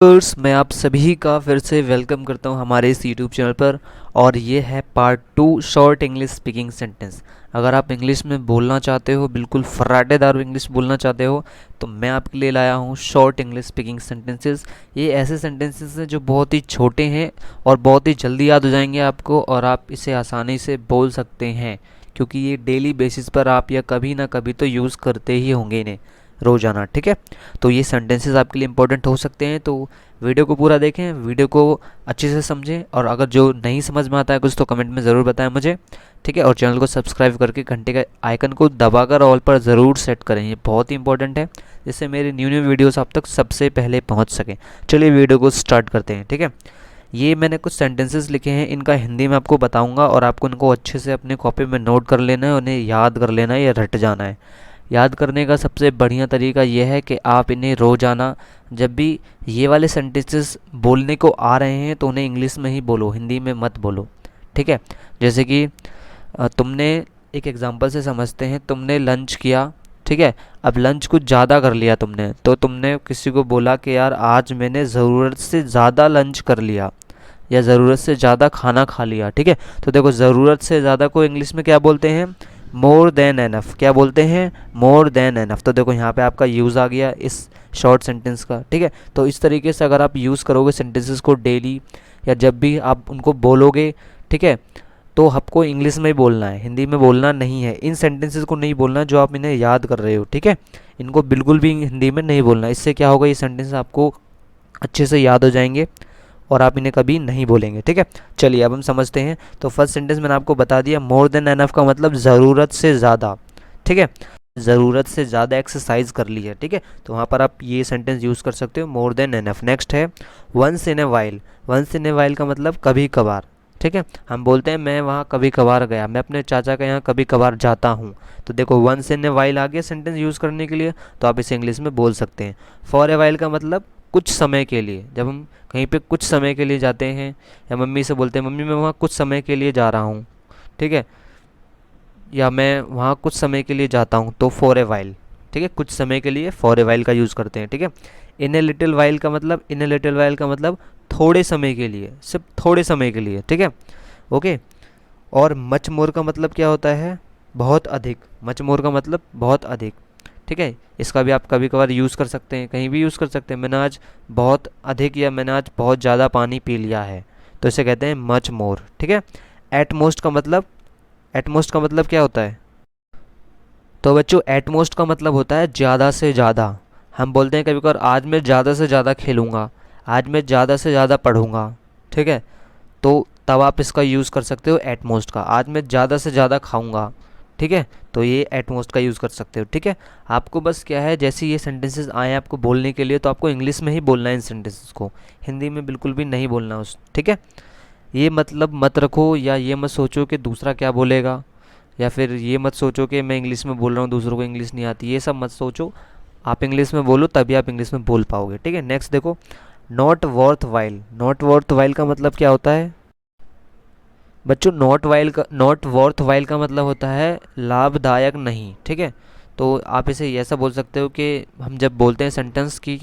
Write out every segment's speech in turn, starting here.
मैं आप सभी का फिर से वेलकम करता हूं हमारे इस यूट्यूब चैनल पर। और ये है part 2 short English speaking sentence. अगर आप इंग्लिश में बोलना चाहते हो, बिल्कुल फर्राटेदार इंग्लिश बोलना चाहते हो, तो मैं आपके लिए लाया हूं शॉर्ट इंग्लिश स्पीकिंग सेंटेंसेस। ये ऐसे सेंटेंसेस हैं जो बहुत ही छोटे हैं और बहुत ही जल्दी याद हो जाएंगे आपको, और आप इसे आसानी से बोल सकते हैं क्योंकि ये डेली बेसिस पर आप या कभी ना कभी तो यूज़ करते ही होंगे इन्हें रोज़ाना। ठीक है, तो ये सेंटेंसेस आपके लिए इंपॉर्टेंट हो सकते हैं, तो वीडियो को पूरा देखें, वीडियो को अच्छे से समझें, और अगर जो नहीं समझ में आता है कुछ तो कमेंट में ज़रूर बताएं मुझे। ठीक है, और चैनल को सब्सक्राइब करके घंटे का आइकन को दबाकर ऑल पर ज़रूर सेट करें, ये बहुत ही इंपॉर्टेंट है, जिससे मेरी न्यू न्यू वीडियोस आप तक सबसे पहले पहुंच सकें। चलिए वीडियो को स्टार्ट करते हैं। ठीक है, ये मैंने कुछ सेंटेंसेस लिखे हैं, इनका हिंदी में आपको बताऊंगा और आपको इनको अच्छे से अपने कॉपी में नोट कर लेना है, उन्हें याद कर लेना है या रट जाना है। याद करने का सबसे बढ़िया तरीका यह है कि आप इन्हें रोज़ाना जब भी ये वाले सेंटेंसेस बोलने को आ रहे हैं तो उन्हें इंग्लिश में ही बोलो, हिंदी में मत बोलो। ठीक है, जैसे कि तुमने एक एग्जांपल से समझते हैं, तुमने लंच किया। ठीक है, अब लंच कुछ ज़्यादा कर लिया तुमने, तो तुमने किसी को बोला कि यार आज मैंने ज़रूरत से ज़्यादा लंच कर लिया या ज़रूरत से ज़्यादा खाना खा लिया। ठीक है, तो देखो ज़रूरत से ज़्यादा को इंग्लिश में क्या बोलते हैं? मोर देन एनफ। क्या बोलते हैं? मोर देन एनफ। तो देखो यहाँ पे आपका यूज़ आ गया इस शॉर्ट सेंटेंस का। ठीक है, तो इस तरीके से अगर आप यूज़ करोगे सेंटेंसेस को डेली या जब भी आप उनको बोलोगे, ठीक है, तो आपको इंग्लिश में ही बोलना है, हिंदी में बोलना नहीं है। इन सेंटेंसेस को नहीं बोलना जो आप इन्हें याद कर रहे हो। ठीक है, इनको बिल्कुल भी हिंदी में नहीं बोलना। इससे क्या होगा, ये सेंटेंस आपको अच्छे से याद हो जाएंगे और आप इन्हें कभी नहीं बोलेंगे। ठीक है, चलिए अब हम समझते हैं। तो फर्स्ट सेंटेंस मैंने आपको बता दिया, मोर देन एनफ का मतलब ज़रूरत से ज़्यादा। ठीक है, ज़रूरत से ज़्यादा एक्सरसाइज कर ली है। ठीक है, तो वहाँ पर आप ये सेंटेंस यूज़ कर सकते हो, मोर देन एनफ। नेक्स्ट है once in a while. Once in a while का मतलब कभी कभार। ठीक है, हम बोलते हैं मैं वहाँ कभी कभार गया, मैं अपने चाचा के यहाँ कभी कभार जाता हूँ। तो देखो वंस इन ए वाइल आ गया सेंटेंस यूज़ करने के लिए, तो आप इसे इंग्लिश में बोल सकते हैं। फॉर ए वाइल का मतलब कुछ समय के लिए। जब हम कहीं पे कुछ समय के लिए जाते हैं या मम्मी से बोलते हैं मम्मी मैं वहाँ कुछ समय के लिए जा रहा हूँ। ठीक है, या मैं वहाँ कुछ समय के लिए जाता हूँ, तो फॉर ए वाइल। ठीक है, कुछ समय के लिए फॉर ए वाइल का यूज़ करते हैं। ठीक है, इन ए लिटिल वाइल का मतलब, इन ए लिटिल वाइल का मतलब थोड़े समय के लिए, सिर्फ थोड़े समय के लिए। ठीक है, ओके। और मच मोर का मतलब क्या होता है? बहुत अधिक। मच मोर का मतलब बहुत अधिक। ठीक है, इसका भी आप कभी कभार यूज़ कर सकते हैं, कहीं भी यूज़ कर सकते हैं। मैंने आज बहुत अधिक या मैंने आज बहुत ज़्यादा पानी पी लिया है, तो इसे कहते हैं मच मोर। ठीक है, एटमोस्ट का मतलब, एटमोस्ट का मतलब क्या होता है? तो बच्चों एटमोस्ट का मतलब होता है ज़्यादा से ज़्यादा। हम बोलते हैं कभी कभार आज मैं ज़्यादा से ज़्यादा खेलूँगा, आज मैं ज़्यादा से ज़्यादा पढ़ूँगा। ठीक है, तो तब आप इसका यूज़ कर सकते हो एटमोस्ट का। आज मैं ज़्यादा से ज़्यादा खाऊंगा। ठीक है, तो ये एटमोस्ट का यूज़ कर सकते हो। ठीक है, आपको बस क्या है, जैसे ये सेंटेंसेस आए आपको बोलने के लिए, तो आपको इंग्लिश में ही बोलना है इन सेंटेंसेस को, हिंदी में बिल्कुल भी नहीं बोलना उस। ठीक है, ये मतलब मत रखो या ये मत सोचो कि दूसरा क्या बोलेगा, या फिर ये मत सोचो कि मैं इंग्लिश में बोल रहा हूँ दूसरों को इंग्लिश नहीं आती, ये सब मत सोचो। आप इंग्लिश में बोलो तभी आप इंग्लिश में बोल पाओगे। ठीक है, नेक्स्ट देखो, not worth while. Not worth while का मतलब क्या होता है बच्चों? नॉट वर्थ वाइल का मतलब होता है लाभदायक नहीं। ठीक है, तो आप इसे ऐसा बोल सकते हो कि हम जब बोलते हैं सेंटेंस की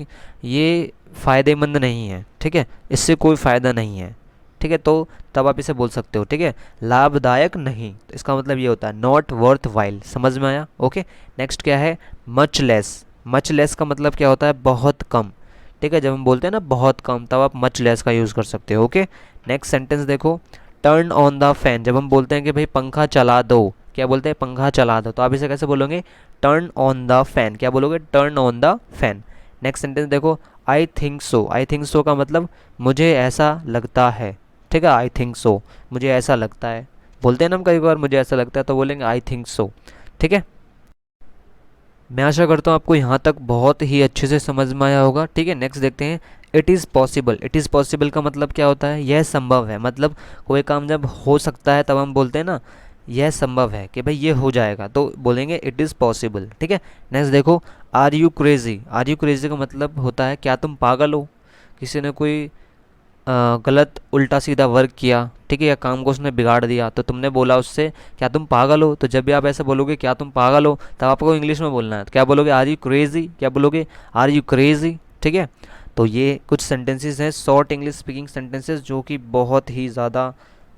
ये फ़ायदेमंद नहीं है, ठीक है, इससे कोई फ़ायदा नहीं है, ठीक है, तो तब आप इसे बोल सकते हो। ठीक है, लाभदायक नहीं, तो इसका मतलब ये होता है नॉट वर्थ वाइल। समझ में आया? ओके। नेक्स्ट क्या है? Much less. मच लेस का मतलब क्या होता है? बहुत कम। ठीक है, जब हम बोलते हैं ना बहुत कम, तब आप मच लेस का यूज़ कर सकते हो। ओके, नेक्स्ट सेंटेंस देखो, टर्न ऑन द फैन। जब हम बोलते हैं कि भाई पंखा चला दो, क्या बोलते हैं? पंखा चला दो, तो आप इसे कैसे बोलोगे? Turn on the fan. क्या बोलोगे? Turn on the fan. Next sentence देखो, I think so. I think so का मतलब मुझे ऐसा लगता है। ठीक है, आई थिंक सो, मुझे ऐसा लगता है। बोलते हैं ना हम कई बार मुझे ऐसा लगता है, तो बोलेंगे आई थिंक सो। ठीक है, मैं आशा करता हूँ आपको यहाँ तक बहुत ही अच्छे से समझ में आया होगा। ठीक है, नेक्स्ट देखते हैं, it is possible. It is possible का मतलब क्या होता है? यह संभव है। मतलब कोई काम जब हो सकता है तब हम बोलते हैं ना यह संभव है, कि भाई ये हो जाएगा, तो बोलेंगे इट इज़ पॉसिबल। ठीक है, नेक्स्ट देखो, are you crazy. Are you crazy का मतलब होता है क्या तुम पागल हो? किसी ने कोई गलत उल्टा सीधा वर्क किया, ठीक है, या काम को उसने बिगाड़ दिया, तो तुमने बोला उससे क्या तुम पागल हो? तो जब भी आप ऐसे बोलोगे क्या तुम पागल हो, तब आपको इंग्लिश में बोलना है। तो क्या बोलोगे? Are you crazy. क्या बोलोगे? Are you crazy. ठीक है, तो ये कुछ सेंटेंसेस हैं शॉर्ट इंग्लिश स्पीकिंग सेंटेंसेस जो कि बहुत ही ज़्यादा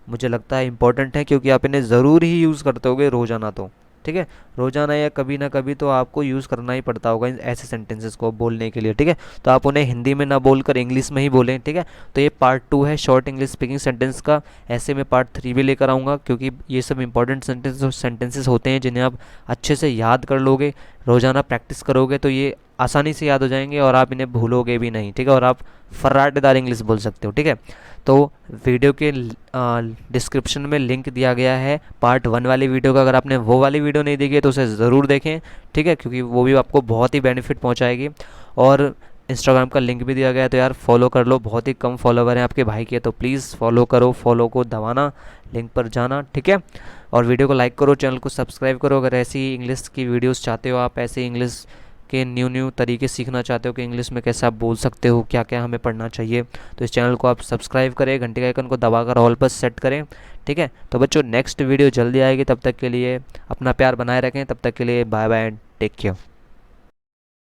मुझे लगता है इंपॉर्टेंट है, क्योंकि आप इन्हें ज़रूर ही यूज़ करते होगे रोज़ाना। तो ठीक है, रोज़ाना या कभी ना कभी तो आपको यूज़ करना ही पड़ता होगा इन ऐसे सेंटेंसेस को बोलने के लिए। ठीक है, तो आप उन्हें हिंदी में ना बोलकर इंग्लिश में ही बोलें। ठीक है, तो ये पार्ट 2 है शॉर्ट इंग्लिश स्पीकिंग सेंटेंस का। ऐसे में पार्ट 3 भी लेकर आऊँगा, क्योंकि ये सब इंपॉर्टेंट सेंटेंसेस होते हैं जिन्हें आप अच्छे से याद कर लोगे, रोज़ाना प्रैक्टिस करोगे तो ये आसानी से याद हो जाएंगे और आप इन्हें भूलोगे भी नहीं। ठीक है, और आप फर्राटेदार इंग्लिश बोल सकते हो। ठीक है, तो वीडियो के डिस्क्रिप्शन में लिंक दिया गया है पार्ट 1 वाली वीडियो का। अगर आपने वो वाली वीडियो नहीं देखी है तो उसे ज़रूर देखें। ठीक है, क्योंकि वो भी आपको बहुत ही बेनिफिट पहुंचाएगी। और इंस्टाग्राम का लिंक भी दिया गया है, तो यार फॉलो कर लो। बहुत ही कम फॉलोवर हैं आपके भाई के, तो प्लीज़ फॉलो करो, फॉलो को दबाना, लिंक पर जाना। ठीक है, और वीडियो को लाइक करो, चैनल को सब्सक्राइब करो। अगर ऐसी इंग्लिश की वीडियोस चाहते हो, आप ऐसे इंग्लिश के न्यू तरीके सीखना चाहते हो कि इंग्लिश में कैसे आप बोल सकते हो, क्या क्या हमें पढ़ना चाहिए, तो इस चैनल को आप सब्सक्राइब करें, घंटे के आइकन को दबाकर ऑल पर सेट करें। ठीक है, तो बच्चों नेक्स्ट वीडियो जल्दी आएगी, तब तक के लिए अपना प्यार बनाए रखें। तब तक के लिए bye bye and take care.